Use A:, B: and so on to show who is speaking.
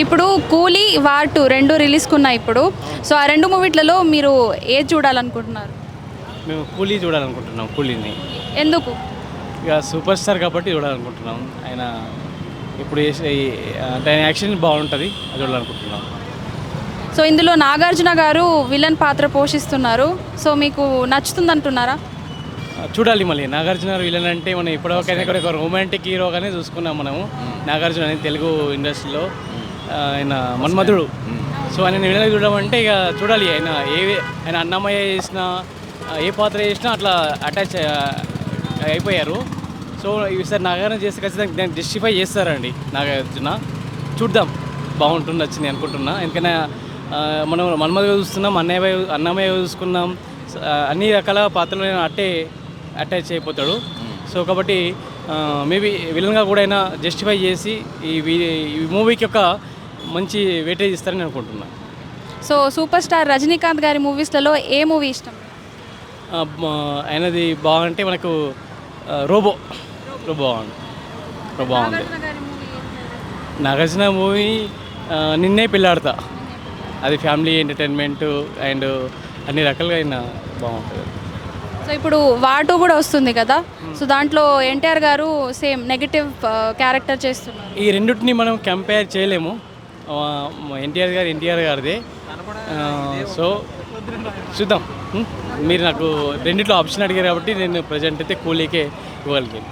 A: ఇప్పుడు కూలీ వార్ 2 రెండు రిలీజ్కున్నాయి ఇప్పుడు. సో ఆ రెండు మూవీట్లలో మీరు ఏది చూడాలనుకుంటున్నారు?
B: మేము కూలీ చూడాలనుకుంటున్నాం. కూలీని
A: ఎందుకు?
B: ఇక సూపర్ స్టార్ కాబట్టి చూడాలనుకుంటున్నాం. ఆయన ఇప్పుడు చేసే అంటే ఆయన యాక్షన్ బాగుంటుంది, అది చూడాలనుకుంటున్నాం.
A: సో ఇందులో నాగార్జున గారు విలన్ పాత్ర పోషిస్తున్నారు. సో మీకు నచ్చుతుంది అంటున్నారా?
B: చూడాలి. మళ్ళీ నాగార్జున విలన్ అంటే మనం ఇప్పటివరకైనా కూడా ఒక రొమాంటిక్ హీరోగానే చూసుకున్నాం మనము. నాగార్జున అనేది తెలుగు ఇండస్ట్రీలో ఆయన మన్మధుడు. సో ఆయన విలన్ చూడడం అంటే ఇక చూడాలి. ఆయన అన్నమయ్య చేసిన ఏ పాత్ర చేసినా అట్లా అటాచ్ అయిపోయారు. సో ఈసారి నాగార్జున చేస్తే ఖచ్చితంగా దాన్ని జస్టిఫై చేస్తారండి నాగార్జున. చూద్దాం, బాగుంటుంది, వచ్చింది అనుకుంటున్నా. ఎందుకైనా మనం మన్మధుడు చూస్తున్నాం, అన్నమయ్య చూసుకున్నాం, అన్ని రకాల పాత్రలు అటాచ్ అయిపోతాడు. సో కాబట్టి మేబీ విలన్గా కూడా అయినా జస్టిఫై చేసి ఈ మూవీకి ఒక మంచి వెయిటేజ్ ఇస్తారని అనుకుంటున్నాను.
A: సో సూపర్ స్టార్ రజనీకాంత్ గారి మూవీస్లలో ఏ మూవీ ఇష్టం?
B: ఆయనది బాగుంటే మనకు రోబో బాగుంది. నాగార్జున మూవీ నిన్నే పెళ్ళాడతా, అది ఫ్యామిలీ ఎంటర్టైన్మెంట్ అండ్ అన్ని రకాలుగా అయినా బాగుంటుంది.
A: సో ఇప్పుడు వార్ 2 కూడా వస్తుంది కదా, సో దాంట్లో ఎన్టీఆర్ గారు సేమ్ నెగటివ్ క్యారెక్టర్ చేస్తున్నారు.
B: ఈ రెండింటిని మనం కంపేర్ చేయలేము. ఎన్టీఆర్ గారిదే. సో చూద్దాం. మీరు నాకు రెండిట్లో ఆప్షన్ అడిగారు కాబట్టి నేను ప్రజెంట్ అయితే కూలీకే ఇవ్వగలిగాను.